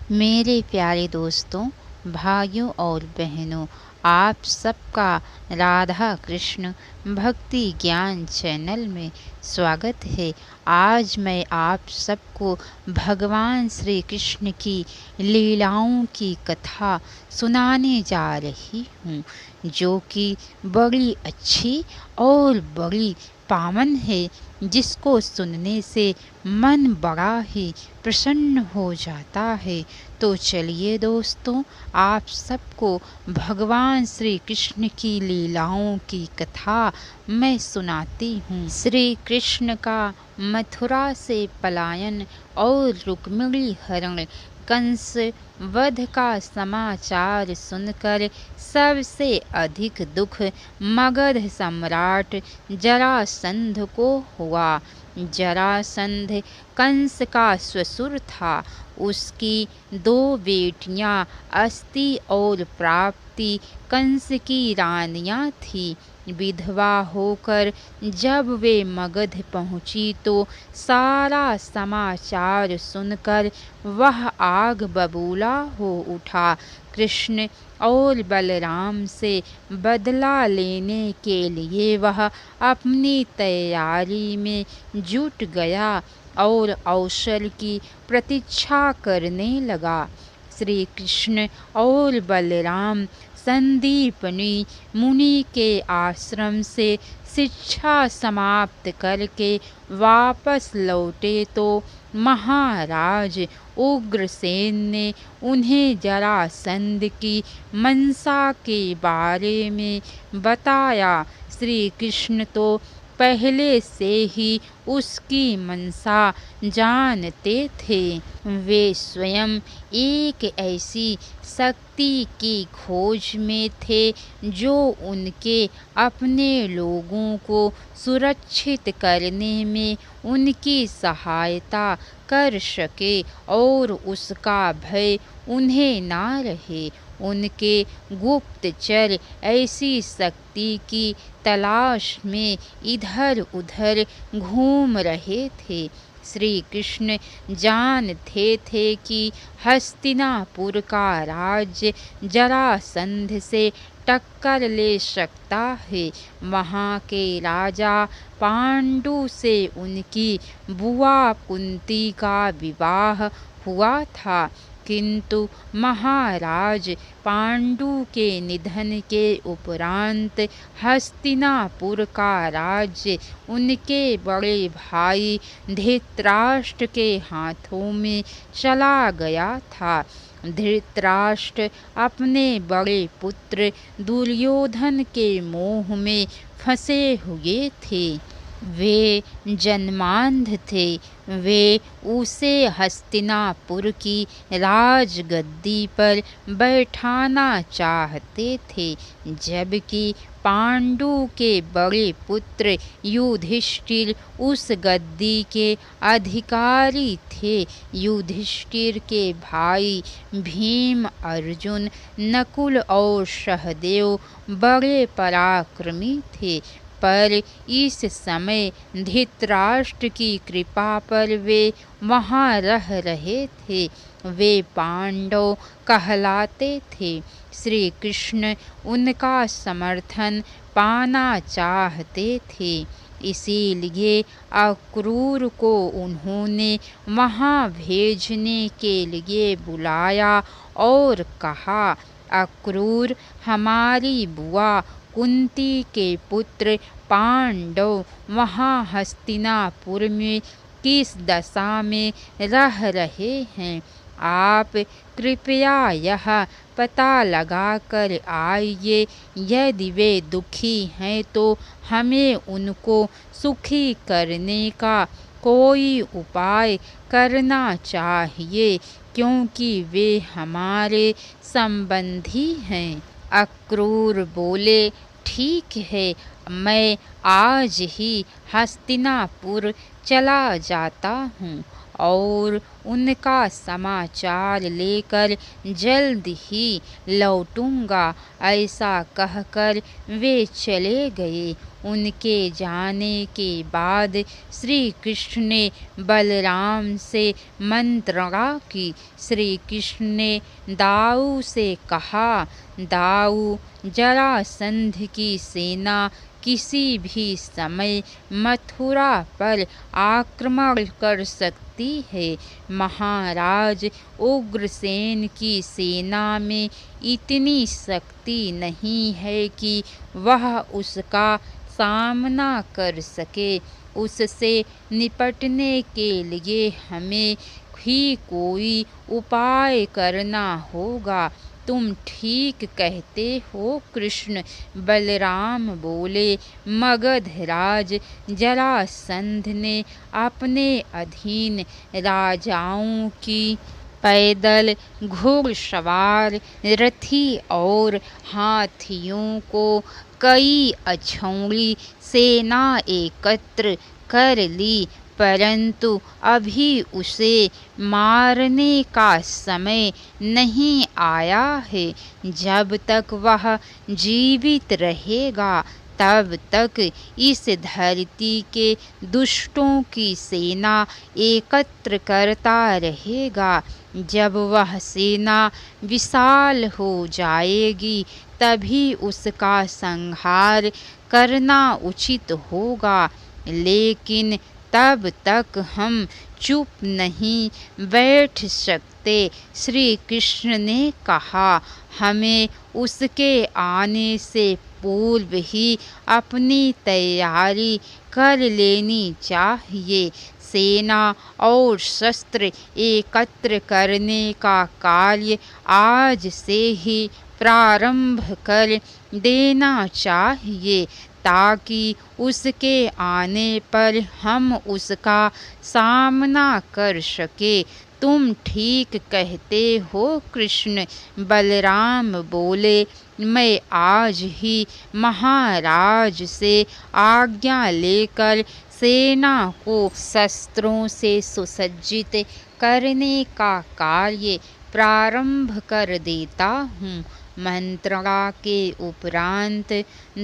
मेरे प्यारे दोस्तों, भाइयों और बहनों, आप सबका राधा कृष्ण भक्ति ज्ञान चैनल में स्वागत है। आज मैं आप सबको भगवान श्री कृष्ण की लीलाओं की कथा सुनाने जा रही हूँ, जो कि बड़ी अच्छी और बड़ी पावन है, जिसको सुनने से मन बड़ा ही प्रसन्न हो जाता है। तो चलिए दोस्तों, आप सबको भगवान श्री कृष्ण की लीलाओं की कथा मैं सुनाती हूँ। श्री कृष्ण का मथुरा से पलायन और रुक्मिणी हरण कंस वध का समाचार सुनकर सबसे अधिक दुख मगध सम्राट जरासंध को हुआ। जरासंध कंस का ससुर था। उसकी 2 बेटियां अस्ति और प्राप्ति कंस की रानियां थी। विधवा होकर जब वे मगध पहुंची तो सारा समाचार सुनकर वह आग बबूला हो उठा। कृष्ण और बलराम से बदला लेने के लिए वह अपनी तैयारी में जुट गया और अवसर की प्रतीक्षा करने लगा। श्री कृष्ण और बलराम संदीपनी मुनि के आश्रम से शिक्षा समाप्त करके वापस लौटे तो महाराज उग्रसेन ने उन्हें जरासंध की मनसा के बारे में बताया। श्री कृष्ण तो पहले से ही उसकी मनसा जानते थे। वे स्वयं एक ऐसी शक्ति की खोज में थे जो उनके अपने लोगों को सुरक्षित करने में उनकी सहायता कर सके और उसका भय उन्हें ना रहे। उनके गुप्तचर ऐसी शक्ति की तलाश में इधर उधर घूम रहे थे। श्री कृष्ण जानते थे कि हस्तिनापुर का राज्य जरासंध से टक्कर ले सकता है। वहाँ के राजा पांडु से उनकी बुआ कुंती का विवाह हुआ था, किंतु महाराज पांडु के निधन के उपरांत हस्तिनापुर का राज्य उनके बड़े भाई धृतराष्ट्र के हाथों में चला गया था। धृतराष्ट्र अपने बड़े पुत्र दुर्योधन के मोह में फंसे हुए थे। वे जन्मांध थे। वे उसे हस्तिनापुर की राजगद्दी पर बैठाना चाहते थे, जबकि पांडु के बड़े पुत्र युधिष्ठिर उस गद्दी के अधिकारी थे। युधिष्ठिर के भाई भीम, अर्जुन, नकुल और सहदेव बड़े पराक्रमी थे, पर इस समय धृतराष्ट्र की कृपा पर वे वहाँ रह रहे थे। वे पांडव कहलाते थे। श्री कृष्ण उनका समर्थन पाना चाहते थे, इसीलिए अक्रूर को उन्होंने वहाँ भेजने के लिए बुलाया और कहा, अक्रूर, हमारी बुआ कुंती के पुत्र पांडव वहाँ हस्तिनापुर में किस दशा में रह रहे हैं। आप कृपया यह पता लगा कर आइए। यदि वे दुखी हैं तो हमें उनको सुखी करने का कोई उपाय करना चाहिए, क्योंकि वे हमारे संबंधी हैं। अक्रूर बोले, ठीक है, मैं आज ही हस्तिनापुर चला जाता हूँ और उनका समाचार लेकर जल्द ही लौटूंगा, ऐसा कहकर वे चले गए। उनके जाने के बाद श्री कृष्ण ने बलराम से मंत्रणा की। श्री कृष्ण ने दाऊ से कहा, दाऊ, जरासंध की सेना किसी भी समय मथुरा पर आक्रमण कर सकती है। महाराज उग्रसेन की सेना में इतनी शक्ति नहीं है कि वह उसका सामना कर सके। उससे निपटने के लिए हमें ही कोई उपाय करना होगा। तुम ठीक कहते हो कृष्ण, बलराम बोले। मगधराज जरासंध ने अपने अधीन राजाओं की पैदल, घुड़सवार, रथी और हाथियों को कई अछौड़ी सेना एकत्र कर ली, परंतु अभी उसे मारने का समय नहीं आया है। जब तक वह जीवित रहेगा तब तक इस धरती के दुष्टों की सेना एकत्र करता रहेगा। जब वह सेना विशाल हो जाएगी तभी उसका संहार करना उचित होगा, लेकिन तब तक हम चुप नहीं बैठ सकते। श्री कृष्ण ने कहा, हमें उसके आने से पूर्व ही अपनी तैयारी कर लेनी चाहिए। सेना और शस्त्र एकत्र करने का कार्य आज से ही प्रारंभ कर देना चाहिए, ताकि उसके आने पर हम उसका सामना कर सके। तुम ठीक कहते हो कृष्ण, बलराम बोले। मैं आज ही महाराज से आज्ञा लेकर सेना को शस्त्रों से सुसज्जित करने का कार्य प्रारंभ कर देता हूँ। मंत्रणा के उपरांत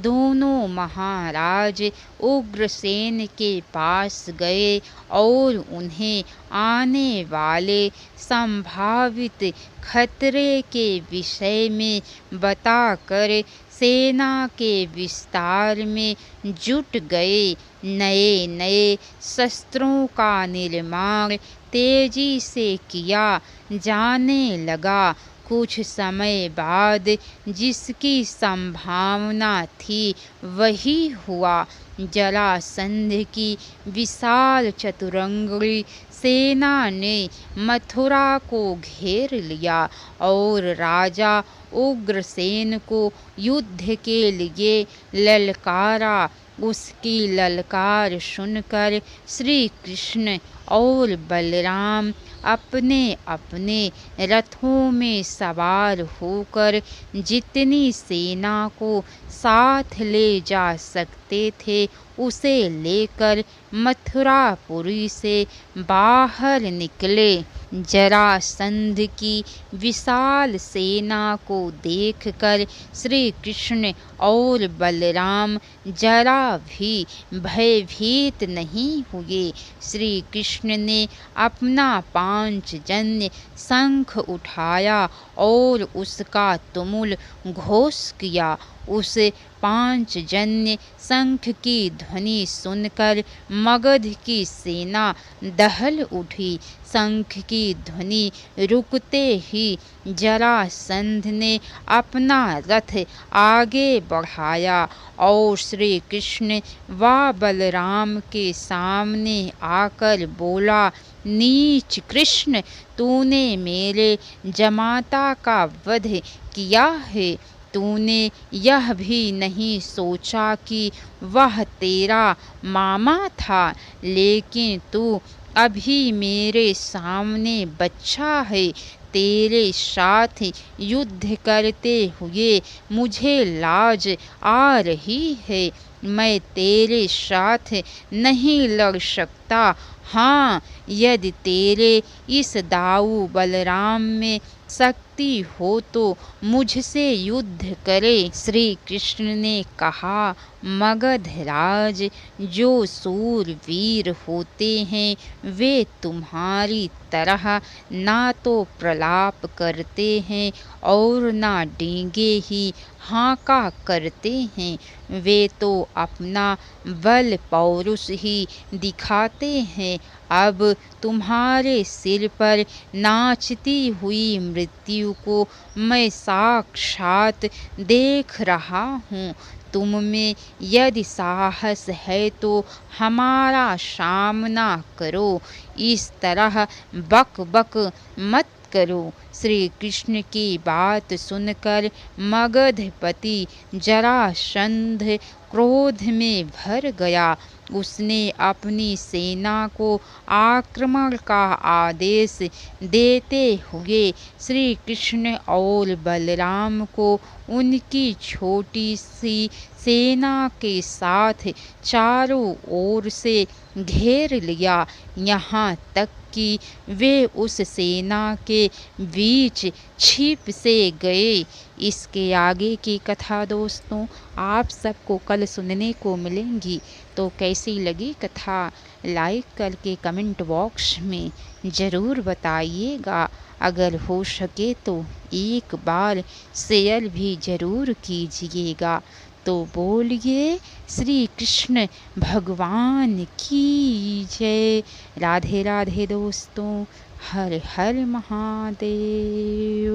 दोनों महाराज उग्रसेन के पास गए और उन्हें आने वाले संभावित खतरे के विषय में बताकर सेना के विस्तार में जुट गए। नए नए शस्त्रों का निर्माण तेजी से किया जाने लगा। कुछ समय बाद जिसकी संभावना थी वही हुआ। जरासंध की विशाल चतुरंगी सेना ने मथुरा को घेर लिया और राजा उग्रसेन को युद्ध के लिए ललकारा। उसकी ललकार सुनकर श्री कृष्ण और बलराम अपने अपने रथों में सवार होकर जितनी सेना को साथ ले जा सकते थे उसे लेकर मथुरापुरी से बाहर निकले। जरासंध की विशाल सेना को देखकर श्री कृष्ण और बलराम जरा भी भयभीत नहीं हुए। श्री कृष्ण ने अपना पांचजन्य शंख उठाया और उसका तुमुल घोष किया। उस पांचजन्य शंख की ध्वनि सुनकर मगध की सेना दहल उठी। शंख की ध्वनि रुकते ही जरासंध ने अपना रथ आगे बढ़ाया और श्री कृष्ण व बलराम के सामने आकर बोला, नीच कृष्ण, तूने मेरे जमाता का वध किया है। तूने यह भी नहीं सोचा कि वह तेरा मामा था, लेकिन तू अभी मेरे सामने बच्चा है। तेरे साथ युद्ध करते हुए मुझे लाज आ रही है। मैं तेरे साथ नहीं लड़ सकता। पिता, हाँ, यदि तेरे इस दाऊ बलराम में शक्ति हो तो मुझसे युद्ध करे। श्री कृष्ण ने कहा, मगधराज, जो सूरवीर होते हैं वे तुम्हारी तरह ना तो प्रलाप करते हैं और ना डींगे ही हाँका करते हैं, वे तो अपना बल पौरुष ही दिखाते हैं। अब तुम्हारे सिर पर नाचती हुई मृत्यु को मैं साक्षात देख रहा हूँ। तुम में यदि साहस है तो हमारा सामना करो, इस तरह बक बक मत करो। श्री कृष्ण की बात सुनकर मगधपति जरासंध क्रोध में भर गया। उसने अपनी सेना को आक्रमण का आदेश देते हुए श्री कृष्ण और बलराम को उनकी छोटी सी सेना के साथ चारों ओर से घेर लिया, यहाँ तक कि वे उस सेना के बीच छिप से गए। इसके आगे की कथा दोस्तों आप सबको कल सुनने को मिलेंगी। तो कैसी लगी कथा लाइक करके कमेंट बॉक्स में ज़रूर बताइएगा। अगर हो सके तो एक बार शेयर भी ज़रूर कीजिएगा। तो बोलिए श्री कृष्ण भगवान की जय। राधे राधे दोस्तों, हर हर महादेव।